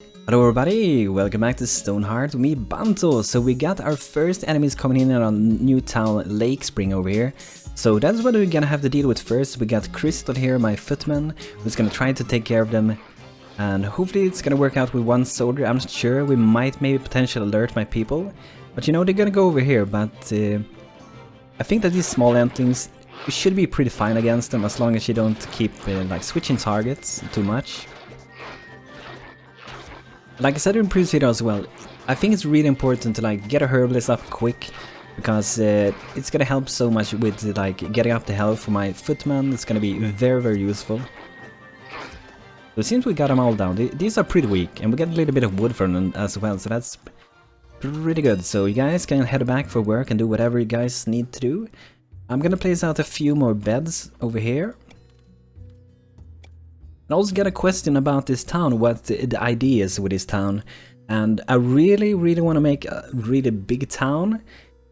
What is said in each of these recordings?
Hello everybody, welcome back to Stonehearth, me Banto. So we got our first enemies coming in our new town Lakespring over here. So that's what we're gonna have to deal with first. We got Crystal here, my footman, who's gonna try to take care of them. And hopefully it's gonna work out with one soldier. I'm not sure, we might maybe potentially alert my people. But you know, they're gonna go over here, but I think that these small entlings, we should be pretty fine against them as long as you don't keep like switching targets too much. Like I said in previous video as well, I think it's really important to like get a herbalist up quick, because it's gonna help so much with like getting up the health for my footman. It's gonna be very useful. So it seems we got them all down. These are pretty weak, and we get a little bit of wood from them as well, so that's pretty good. So you guys can head back for work and do whatever you guys need to do. I'm gonna place out a few more beds over here. I also got a question about this town, what the idea is with this town, and I really want to make a really big town.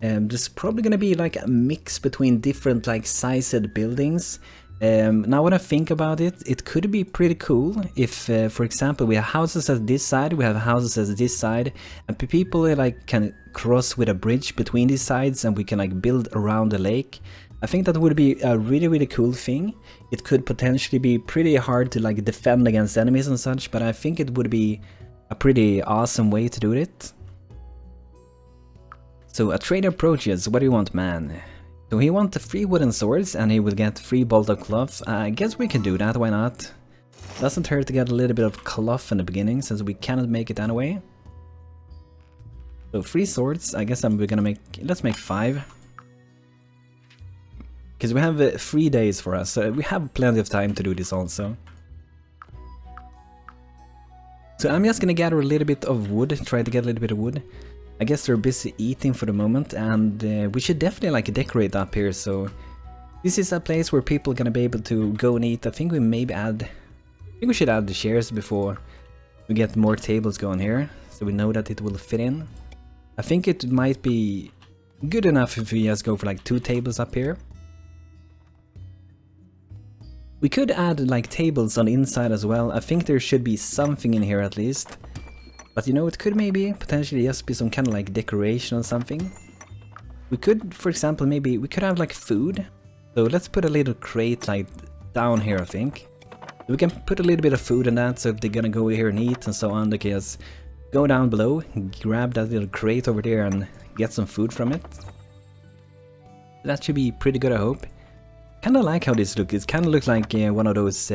There's probably going to be like a mix between different like sized buildings. Now when I think about it, it could be pretty cool if, for example, we have houses at this side, we have houses at this side, and people like can cross with a bridge between these sides, and we can like build around the lake. I think that would be a really cool thing. It could potentially be pretty hard to like defend against enemies and such, but I think it would be a pretty awesome way to do it. So a trader approaches. What do you want, man? So he wants 3 wooden swords and he will get 3 bolt of cloth. I guess we can do that, why not? Doesn't hurt to get a little bit of cloth in the beginning, since we cannot make it anyway. So 3 swords, I guess we're gonna make, let's make 5. Because we have 3 days for us, so we have plenty of time to do this also. So I'm just gonna gather a little bit of wood, try to get a little bit of wood. I guess they're busy eating for the moment, and we should definitely like decorate up here, so this is a place where people are gonna be able to go and eat. I think we maybe add, I think we should add the chairs before we get more tables going here, so we know that it will fit in. I think it might be good enough if we just go for like 2 tables up here. We could add like tables on the inside as well. I think there should be something in here at least. But you know, it could maybe potentially just be some kind of like decoration or something. We could, for example, maybe we could have like food. So let's put a little crate like down here, I think. We can put a little bit of food in that, so if they're gonna go here and eat and so on, they can just go down below, grab that little crate over there and get some food from it. That should be pretty good, I hope. Kinda like how this looks. It kinda looks like one of those,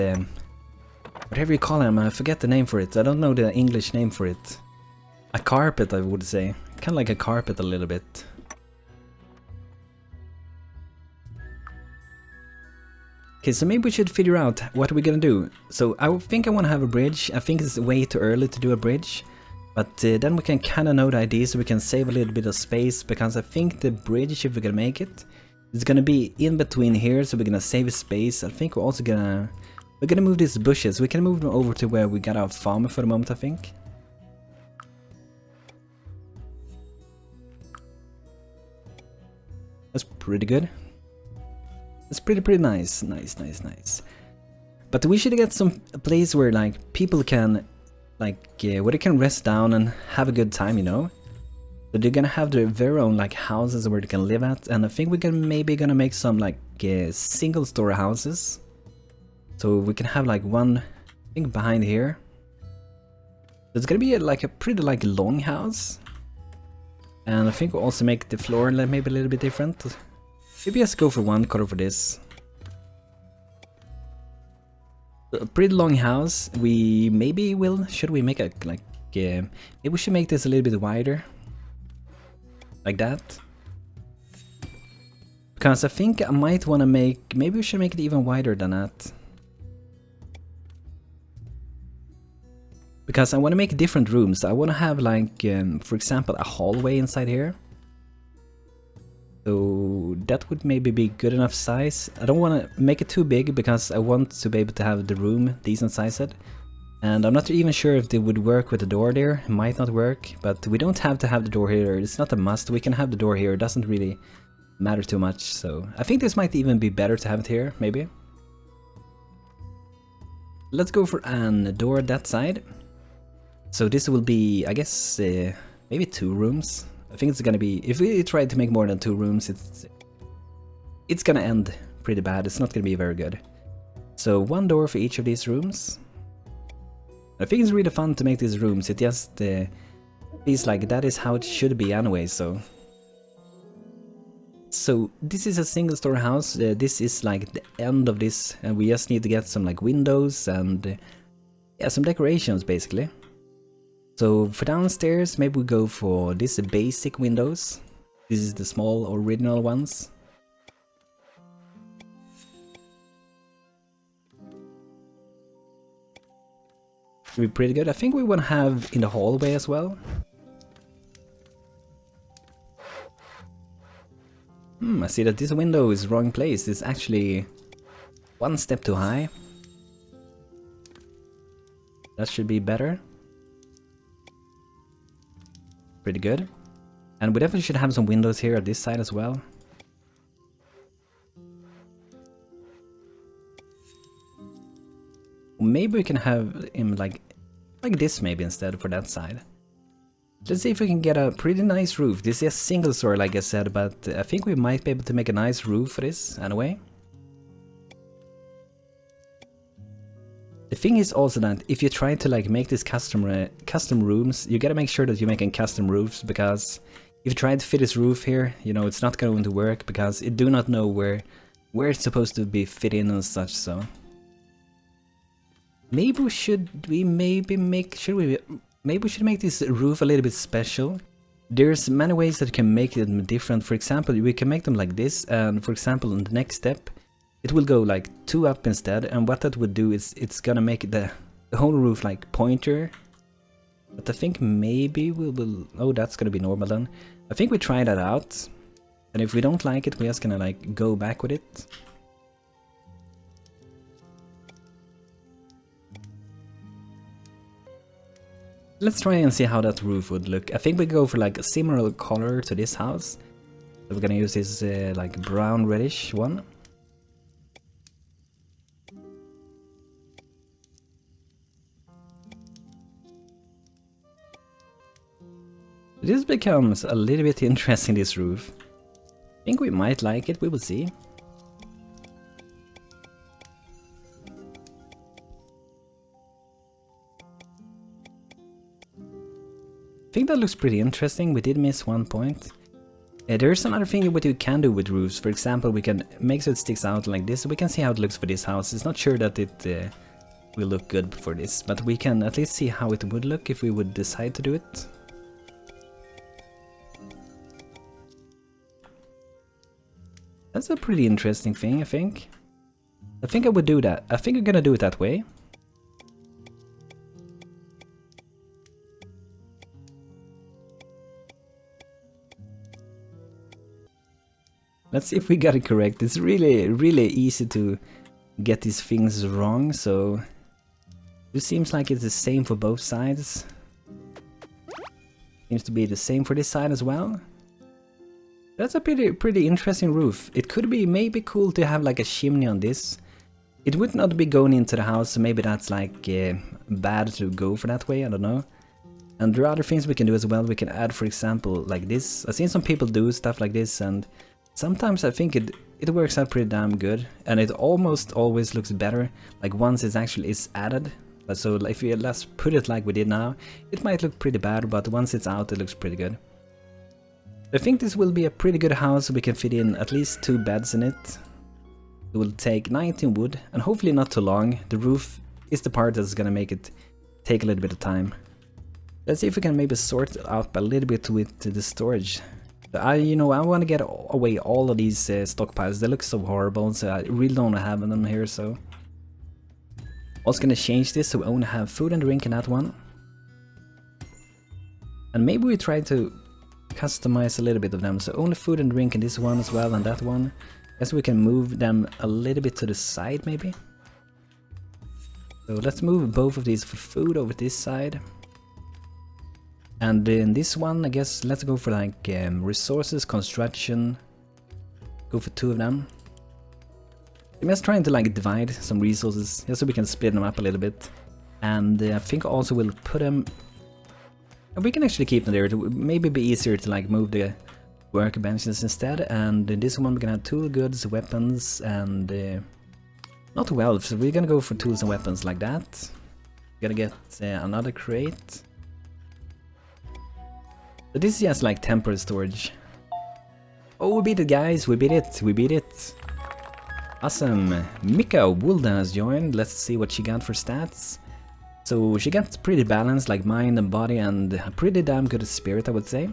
whatever you call them, I forget the name for it. I don't know the English name for it. A carpet, I would say. Kinda like a carpet a little bit. Okay, so maybe we should figure out what we're gonna do. So I think I wanna have a bridge. I think it's way too early to do a bridge. But then we can kinda know the idea, so we can save a little bit of space, because I think the bridge, if we're gonna make it, it's gonna be in between here, so we're gonna save space. I think we're also gonna move these bushes. We can move them over to where we got our farm for the moment, I think. That's pretty good. That's pretty nice. Nice. But we should get some place where like people can like where they can rest down and have a good time, you know. So they're gonna have their very own like houses where they can live at, and I think we can maybe gonna make some like single story houses. So we can have like one, I think, behind here. It's gonna be like a pretty like long house, and I think we'll also make the floor maybe a little bit different. Maybe just go for one color for this. A pretty long house. We maybe will. Should we make a like? Maybe we should make this a little bit wider. Like that. Because I think I might want to make, maybe we should make it even wider than that. Because I want to make different rooms. I want to have like, for example, a hallway inside here. So that would maybe be good enough size. I don't want to make it too big, because I want to be able to have the room decent sized. And I'm not even sure if they would work with the door there. It might not work, but we don't have to have the door here. It's not a must. We can have the door here. It doesn't really matter too much. So I think this might even be better to have it here, maybe. Let's go for an door that side. So this will be, I guess, maybe 2 rooms. I think it's gonna be, if we try to make more than 2 rooms, it's gonna end pretty bad. It's not gonna be very good. So 1 door for each of these rooms. I think it's really fun to make these rooms. It just feels like that is how it should be anyway, so this is a single story house. This is like the end of this, and we just need to get some like windows and yeah, some decorations basically. So for downstairs, maybe we go for this basic windows. This is the small original ones. Should be pretty good. I think we want to have in the hallway as well. I see that this window is wrong place. It's actually 1 step too high. That should be better. Pretty good. And we definitely should have some windows here at this side as well. Maybe we can have him like this maybe instead for that side. Let's see if we can get a pretty nice roof. This is a single story like I said, but I think we might be able to make a nice roof for this anyway. The thing is also that if you try to like make this custom rooms, you gotta make sure that you're making custom roofs, because if you try to fit this roof here, you know, it's not going to work because it do not know where it's supposed to be fit in and such. So maybe we should make this roof a little bit special. There's many ways that you can make them different. For example, we can make them like this, and for example on the next step it will go like 2 up instead, and what that would do is it's gonna make the whole roof like pointer. But I think maybe we will, oh, that's gonna be normal then. I think we try that out, and if we don't like it, we're just gonna like go back with it. Let's try and see how that roof would look. I think we go for like a similar color to this house. So we're gonna use this like brown reddish one. This becomes a little bit interesting, this roof. I think we might like it, we will see. I think that looks pretty interesting. We did miss 1 point. There's another thing what you can do with roofs. For example, we can make so it sticks out like this. We can see how it looks for this house. It's not sure that it will look good for this, but we can at least see how it would look if we would decide to do it. That's a pretty interesting thing, I think. I think I would do that. I think I'm gonna do it that way. Let's see if we got it correct. It's really easy to get these things wrong, so it seems like it's the same for both sides. Seems to be the same for this side as well. That's a pretty interesting roof. It could be maybe cool to have like a chimney on this. It would not be going into the house, so maybe that's like bad to go for that way, I don't know. And there are other things we can do as well. We can add, for example, like this. I've seen some people do stuff like this, and sometimes I think it works out pretty damn good, and it almost always looks better like once it actually is added. But so if we let's put it like we did now, it might look pretty bad, but once it's out it looks pretty good. I think this will be a pretty good house. We can fit in at least 2 beds in it. It will take 19 wood, and hopefully not too long. The roof is the part that's gonna make it take a little bit of time. Let's see if we can maybe sort it out a little bit with the storage. I want to get away all of these stockpiles. They look so horrible, so I really don't want to have them here. So also gonna change this so we only have food and drink in that one. And maybe we try to customize a little bit of them, so only food and drink in this one as well, and that one. Guess we can move them a little bit to the side maybe. So let's move both of these for food over this side. And in this one, I guess let's go for like resources, construction. Go for 2 of them. I'm just trying to like divide some resources just so we can split them up a little bit. And I think also we'll put them And we can actually keep them there. It would maybe be easier to like move the workbenches instead. And this one we're gonna have tool, goods, weapons, and not wealth. So we're gonna go for tools and weapons like that. We're gonna get another crate. So this is just like temporary storage. Oh, we beat it, guys! We beat it! We beat it! Awesome! Mika Woolden has joined. Let's see what she got for stats. So she got pretty balanced, like mind and body, and a pretty damn good spirit, I would say.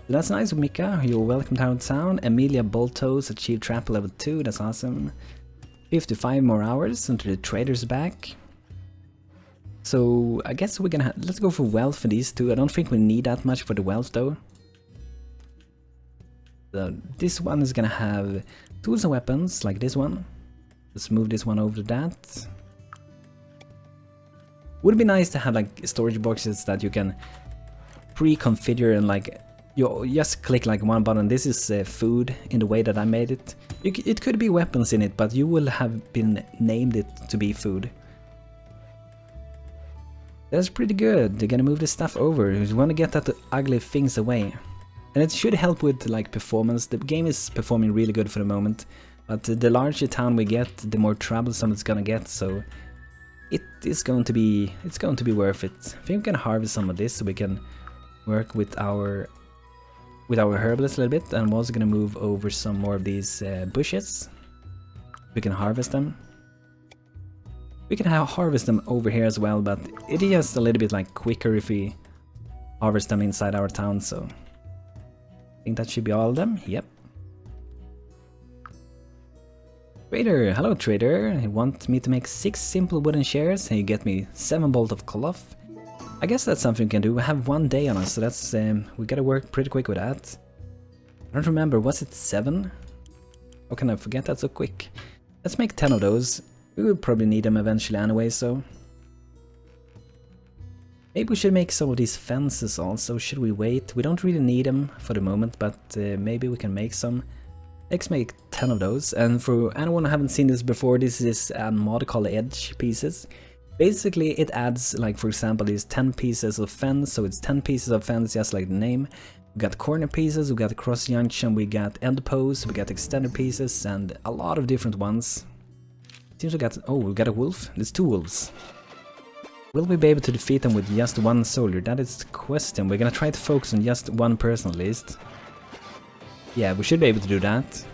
So that's nice, Mika. You're welcome downtown. Emilia Boltos achieved trap level 2. That's awesome. 55 more hours until the trader's back. So I guess we're gonna let's go for wealth for these two. I don't think we need that much for the wealth though. So this one is gonna have tools and weapons like this one. Let's move this one over to that. Would be nice to have like storage boxes that you can pre-configure and like you just click like one button. This is food in the way that I made it. It could be weapons in it, but you will have been named it to be food. That's pretty good. They're gonna move this stuff over. You want to get that ugly things away. And it should help with like performance. The game is performing really good for the moment, but the larger town we get, the more troublesome it's gonna get. So it's going to be worth it. I think we can harvest some of this so we can work with our herbalist a little bit. And I'm also gonna move over some more of these bushes. We can harvest them. We can harvest them over here as well, but it is just a little bit like quicker if we harvest them inside our town. So I think that should be all of them. Yep. Trader, hello trader. You want me to make 6 simple wooden chairs and you get me 7 bolt of cloth? I guess that's something we can do. We have 1 day on us, so that's we gotta work pretty quick with that. I don't remember, was it 7? How can I forget that so quick? Let's make 10 of those. We will probably need them eventually anyway, so maybe we should make some of these fences also. Should we wait? We don't really need them for the moment, but maybe we can make some. Let's make 10 of those. And for anyone who haven't seen this before, this is a mod called edge pieces. Basically it adds, like for example, these 10 pieces of fence, so it's 10 pieces of fence just like the name. We got corner pieces, we got cross junction, we got end posts, we got extended pieces, and a lot of different ones. Seems we got, oh, we got a wolf. There's 2 wolves. Will we be able to defeat them with just 1 soldier? That is the question. We're gonna try to focus on just 1 person at least. Yeah, we should be able to do that.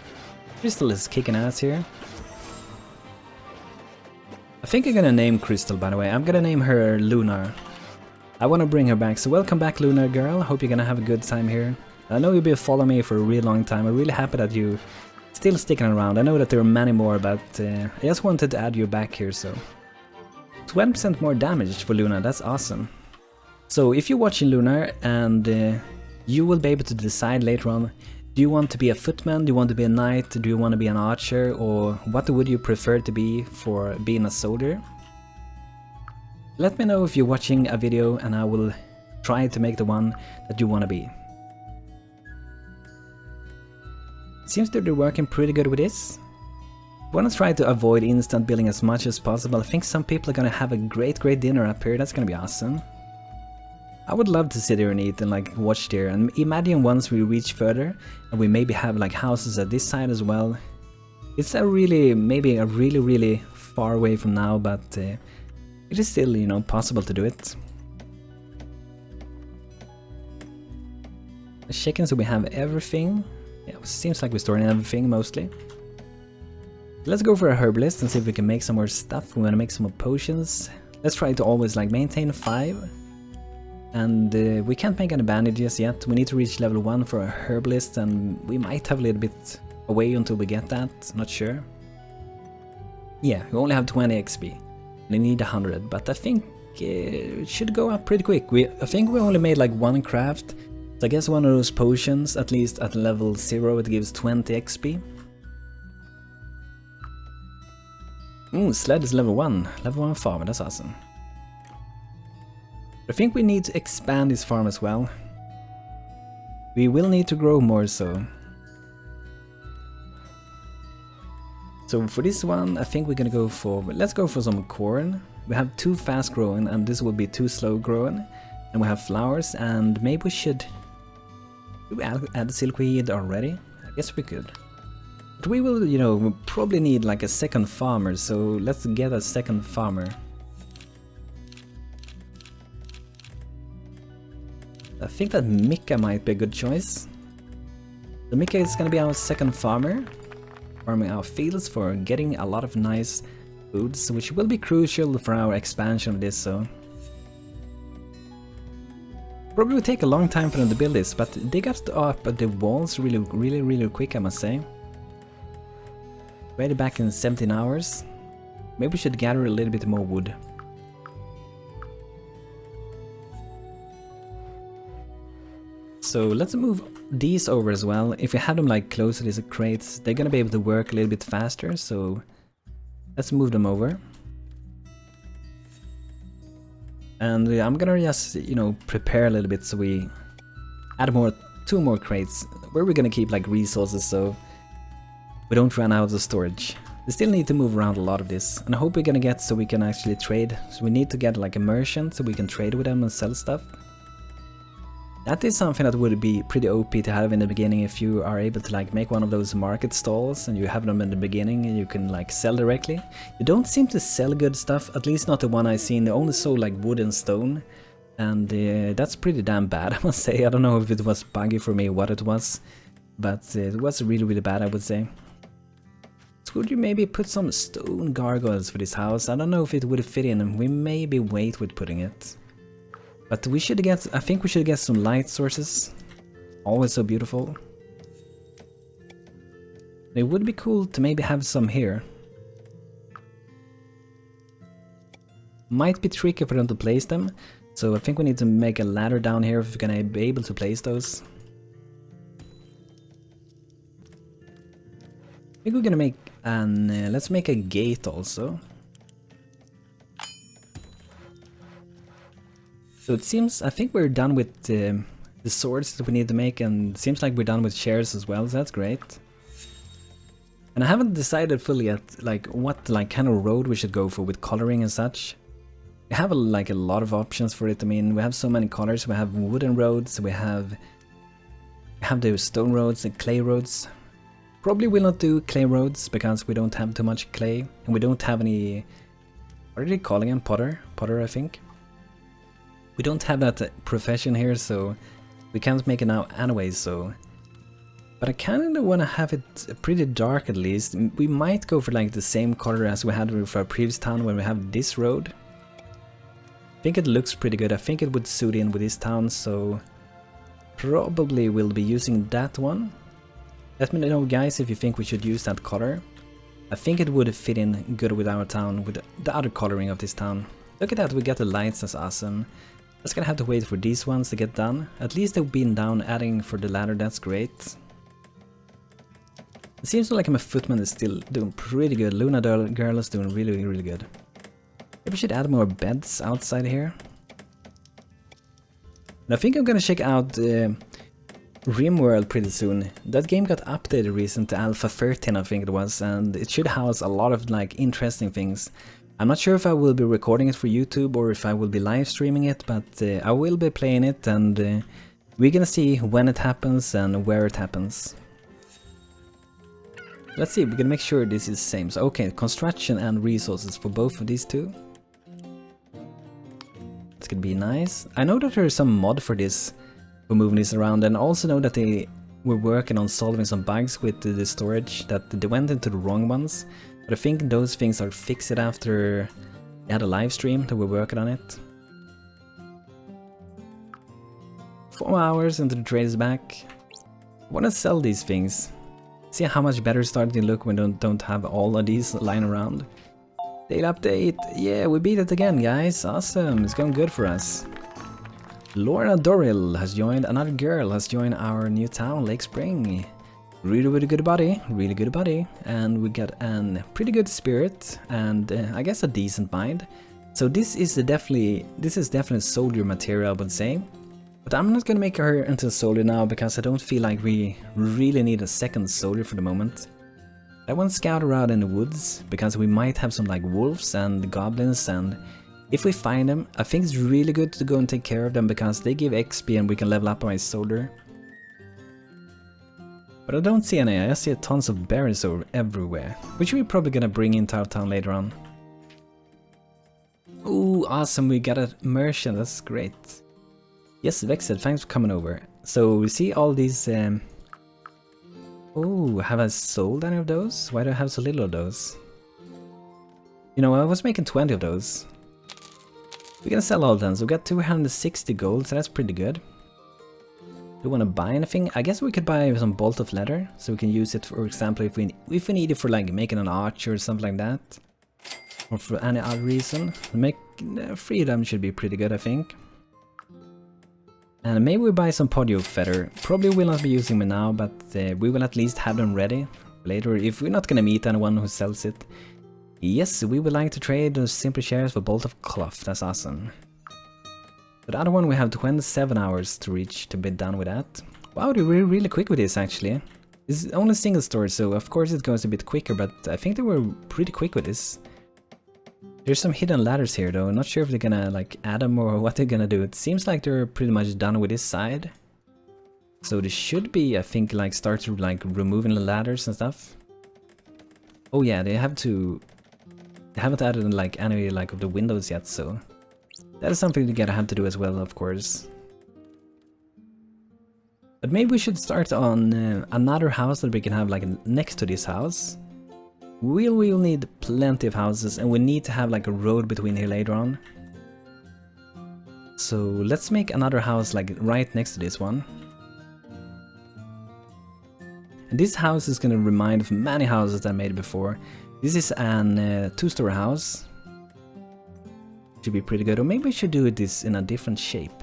Crystal is kicking ass here. I think I'm gonna name Crystal, by the way. I'm gonna name her Lunar. I wanna bring her back. So welcome back, Lunar girl. Hope you're gonna have a good time here. I know you've been following me for a really long time. I'm really happy that you still sticking around. I know that there are many more, but I just wanted to add you back here, so 20% more damage for Luna, that's awesome. So if you're watching Lunar and you will be able to decide later on, do you want to be a footman, do you want to be a knight, do you want to be an archer, or what would you prefer to be for being a soldier? Let me know if you're watching a video and I will try to make the one that you want to be. Seems that they're working pretty good with this. I want to try to avoid instant building as much as possible. I think some people are gonna have a great dinner up here. That's gonna be awesome. I would love to sit there and eat and like watch there. And imagine once we reach further and we maybe have like houses at this side as well. It's maybe a really far away from now, but it is still, you know, possible to do it. Let's check in so we have everything. Yeah, it seems like we're storing everything mostly. Let's go for a herbalist and see if we can make some more stuff. We want to make some more potions. Let's try to always like maintain 5. And we can't make any bandages yet. We need to reach level 1 for a herbalist, and we might have a little bit away until we get that. Not sure. Yeah, we only have 20 XP. We need 100, but I think it should go up pretty quick. I think we only made like 1 craft. So I guess one of those potions, at least at level 0, it gives 20 XP. Sled is level 1. Level 1 farm, that's awesome. I think we need to expand this farm as well. We will need to grow more, so for this one, I think we're gonna go for, let's go for some corn. We have 2 fast growing and this will be 2 slow growing. And we have flowers, and maybe we should... Do we add silkweed already? I guess we could. But we will, you know, we'll probably need like a second farmer, so let's get a second farmer. I think that Mika might be a good choice. So Mika is gonna be our second farmer, farming our fields for getting a lot of nice foods, which will be crucial for our expansion of this, so... Probably will take a long time for them to build this, but they got up the walls really quick, I must say. Ready back in 17 hours. Maybe we should gather a little bit more wood. So let's move these over as well. If we have them like close to these crates, they're gonna be able to work a little bit faster, so let's move them over. And I'm gonna just, you know, prepare a little bit so we add two more crates where we're gonna keep like resources so we don't run out of storage. We still need to move around a lot of this, and I hope we're gonna get so we can actually trade. So we need to get like a merchant so we can trade with them and sell stuff. That is something that would be pretty OP to have in the beginning if you are able to like make one of those market stalls and you have them in the beginning and you can like sell directly. You don't seem to sell good stuff, at least not the one I've seen. They only sold like wood and stone, and that's pretty damn bad, I must say. I don't know if it was buggy for me or what it was, but it was really bad, I would say. So could you maybe put some stone gargoyles for this house? I don't know if it would fit in, and we maybe wait with putting it. But we should get, I think we should get some light sources. Always so beautiful. It would be cool to maybe have some here. Might be tricky for them to place them, so I think we need to make a ladder down here if we're gonna be able to place those. I think we're gonna make an, let's make a gate also. So it seems, I think we're done with the swords that we need to make, and it seems like we're done with chairs as well, so that's great. And I haven't decided fully yet, like, what like kind of road we should go for with coloring and such. We have like a lot of options for it. I mean, we have so many colors. We have wooden roads, we have the stone roads and clay roads. Probably will not do clay roads because we don't have too much clay, and we don't have any, what are they calling him? Potter, I think. We don't have that profession here, so we can't make it now anyway, so... But I kinda wanna have it pretty dark at least. We might go for like the same color as we had for our previous town when we have this road. I think it looks pretty good. I think it would suit in with this town, so... Probably we'll be using that one. Let me know guys if you think we should use that color. I think it would fit in good with our town, with the other coloring of this town. Look at that, we got the lights, that's awesome. Just gonna have to wait for these ones to get done. At least they've been down adding for the ladder, that's great. It seems like my footman is still doing pretty good. Luna girl is doing really good. Maybe we should add more beds outside here. And I think I'm gonna check out RimWorld pretty soon. That game got updated recently to Alpha 13 I think it was, and it should house a lot of like interesting things. I'm not sure if I will be recording it for YouTube or if I will be live streaming it, but I will be playing it, and we're gonna see when it happens and where it happens. Let's see, we're gonna make sure this is the same. So okay, construction and resources for both of these two. It's gonna be nice. I know that there is some mod for this, for moving this around, and also know that they were working on solving some bugs with the storage, that they went into the wrong ones. But I think those things are fixed after they had a live stream that we're working on it. 4 hours until the trade is back. I wanna sell these things. See how much better starting to look when we don't have all of these lying around. Daily update. Yeah, we beat it again, guys. Awesome. It's going good for us. Lorna Doril has joined. Another girl has joined our new town, Lakespring. Really good body. Really good body. And we got a pretty good spirit and I guess a decent mind. So this is definitely soldier material, I would say. But I'm not gonna make her into a soldier now because I don't feel like we really need a second soldier for the moment. I want to scout around in the woods because we might have some like wolves and goblins, and If we find them, I think it's really good to go and take care of them because they give XP and we can level up my soldier. But I don't see any, I see tons of berries everywhere, which we're probably gonna bring into our town later on. Ooh, awesome, we got a merchant, that's great. Yes, Vexed, thanks for coming over. So we see all these... Oh, have I sold any of those? Why do I have so little of those? You know, I was making 20 of those. We're gonna sell all of them, so we got 260 gold, so that's pretty good. Do you want to buy anything? I guess we could buy some bolt of leather, so we can use it, for example, if we need it for like making an arch or something like that. Or for any other reason. Make 3 of them should be pretty good, I think. And maybe we buy some podio feather. Probably will not be using them now, but we will at least have them ready later if we're not gonna meet anyone who sells it. Yes, we would like to trade those simple shares for bolt of cloth. That's awesome. For the other one we have 27 hours to reach to be done with that. Wow, we're really quick with this actually. This is only single story, so of course it goes a bit quicker, but I think they were pretty quick with this. There's some hidden ladders here though, I'm not sure if they're gonna like add them or what they're gonna do. It seems like they're pretty much done with this side. So they should be, I think, like start to like removing the ladders and stuff. Oh yeah, they haven't added like any like of the windows yet, so that is something they're gonna have to do as well, of course. But maybe we should start on another house that we can have like next to this house. We'll need plenty of houses, and we need to have like a road between here later on. So let's make another house like right next to this one. And this house is gonna remind of many houses that I made before. This is an 2-story house. Should be pretty good, or maybe we should do this in a different shape.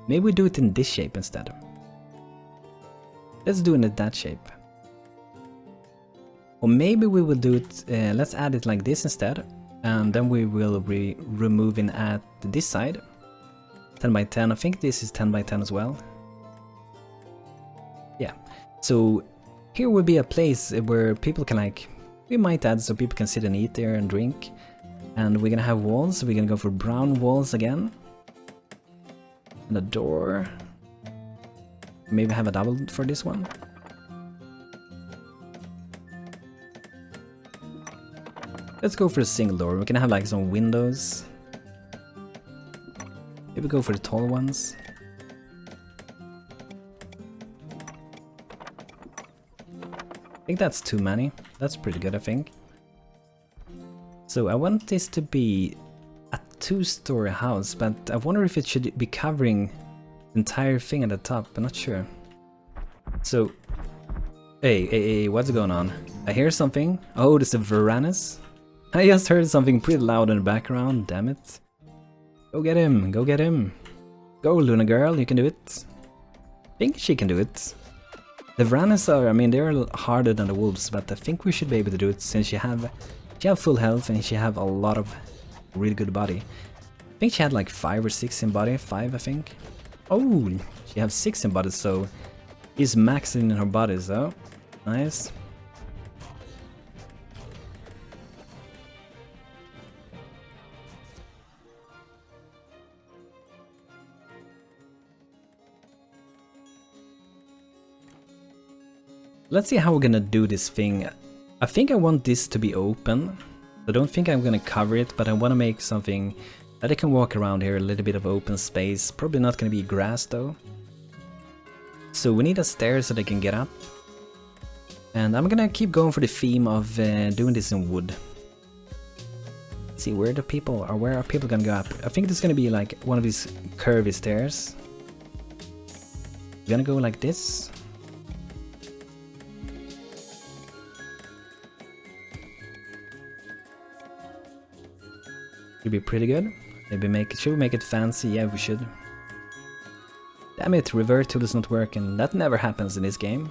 Maybe we do it in this shape instead. Let's do it in that shape. Or maybe we will do it, let's add it like this instead. And then we will be removing at this side. 10 by 10, I think this is 10 by 10 as well. Yeah, so here will be a place where people can like, we might add so people can sit and eat there and drink. And we're gonna have walls, so we're gonna go for brown walls again. And a door. Maybe have a double for this one. Let's go for a single door. We can have like some windows. Maybe go for the tall ones. I think that's too many. That's pretty good, I think. So I want this to be a 2-story house, but I wonder if it should be covering the entire thing at the top. I'm not sure. So, hey, what's going on? I hear something. Oh, this is Varanus. I just heard something pretty loud in the background, damn it. Go get him, go get him. Go, Luna girl, you can do it. I think she can do it. The Varanus are, I mean, they're harder than the wolves, but I think we should be able to do it since she have full health and she have a lot of really good body. I think she had like 5 or 6 in body, 5 I think. Oh, she has 6 in body, so she's maxing in her body, so nice. Let's see how we're gonna do this thing. I think I want this to be open. I don't think I'm gonna cover it, but I want to make something that I can walk around here, a little bit of open space. Probably not gonna be grass though. So we need a stair so they can get up. And I'm gonna keep going for the theme of doing this in wood. Let's see, where are people gonna go up? I think this is gonna be like one of these curvy stairs. We're gonna go like this. Should be pretty good. Maybe should we make it fancy? Yeah, we should. Damn it, revert tool is not working. That never happens in this game.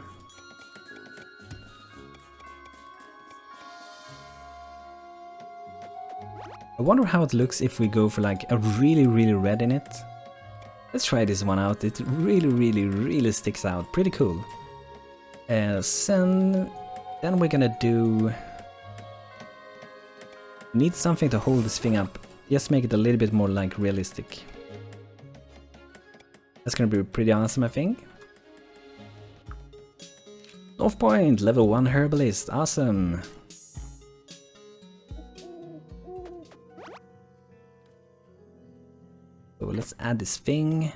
I wonder how it looks if we go for like a really red in it. Let's try this one out. It really sticks out. Pretty cool. Then we're gonna do... Need something to hold this thing up. Just make it a little bit more like realistic. That's gonna be pretty awesome, I think. North Point, level 1 herbalist, awesome. So let's add this thing.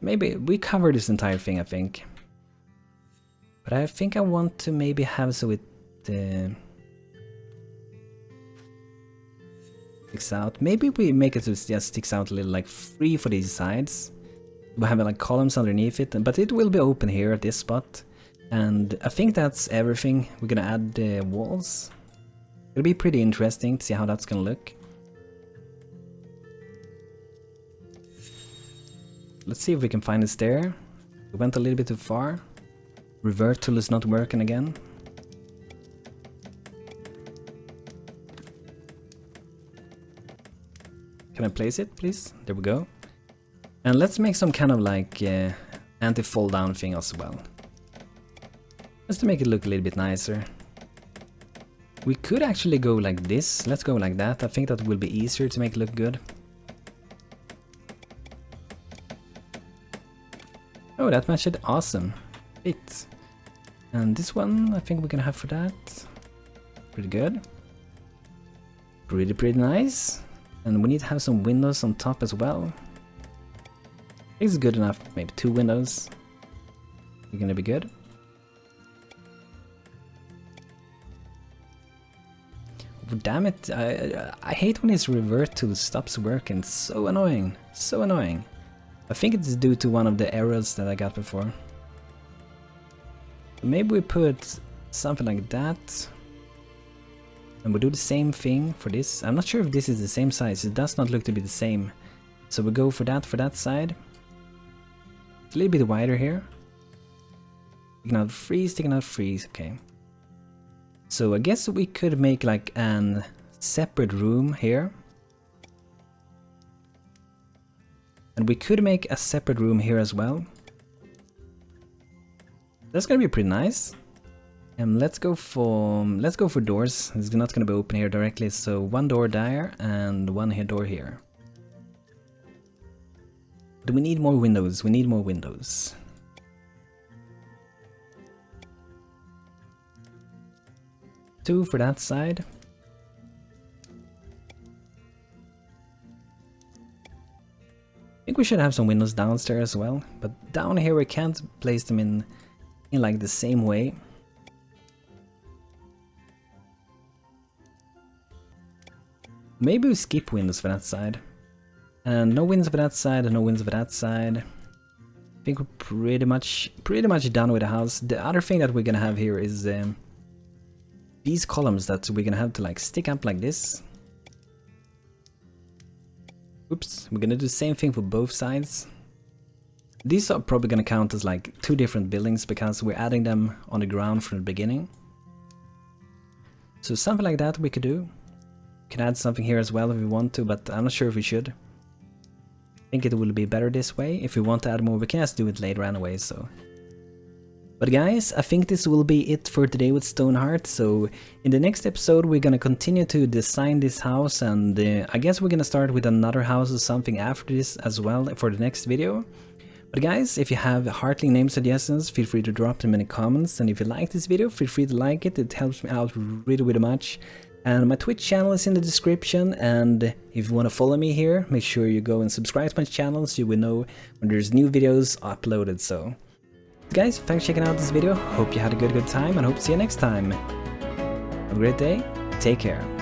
Maybe we cover this entire thing, I think. But I think I want to maybe have so it sticks out. Maybe we make it so it just sticks out a little, like 3 for these sides. We'll have like columns underneath it, but it will be open here at this spot. And I think that's everything. We're gonna add the walls. It'll be pretty interesting to see how that's gonna look. Let's see if we can find a stair. We went a little bit too far. Revert tool is not working again. Can I place it, please? There we go. And let's make some kind of like anti-fall down thing as well. Just to make it look a little bit nicer. We could actually go like this. Let's go like that. I think that will be easier to make it look good. Oh, that matched it awesome. It. And this one, I think we're gonna have for that. Pretty good. Pretty nice. And we need to have some windows on top as well. It's good enough. Maybe 2 windows. We're gonna be good. Oh, damn it! I hate when his revert tool stops working. It's so annoying. So annoying. I think it's due to one of the errors that I got before. Maybe we put something like that. And we'll do the same thing for this. I'm not sure if this is the same size. It does not look to be the same. So we'll go for that side. It's a little bit wider here. Sticking out 3, sticking out 3. Okay. So I guess we could make like an separate room here. And we could make a separate room here as well. That's gonna be pretty nice. Let's go for doors. It's not gonna be open here directly, so 1 door there and 1 door here. Do we need more windows? We need more windows. Two for that side. I think we should have some windows downstairs as well, but down here we can't place them in like the same way. Maybe we skip windows for that side. And no windows for that side and no windows for that side. I think we're pretty much done with the house. The other thing that we're gonna have here is these columns that we're gonna have to like stick up like this. Oops, we're gonna do the same thing for both sides. These are probably gonna count as like 2 different buildings because we're adding them on the ground from the beginning. So something like that we could do. We can add something here as well if we want to, but I'm not sure if we should. I think it will be better this way. If we want to add more, we can just do it later anyway, so. But guys, I think this will be it for today with Stonehearth. So in the next episode we're gonna continue to design this house, and I guess we're gonna start with another house or something after this as well for the next video. But guys, if you have Heartling name suggestions, feel free to drop them in the comments, and if you like this video, feel free to like it. It helps me out really much. And my Twitch channel is in the description, and if you want to follow me here, make sure you go and subscribe to my channel so you will know when there's new videos uploaded. So guys, thanks for checking out this video. Hope you had a good time, and hope to see you next time. Have a great day. Take care.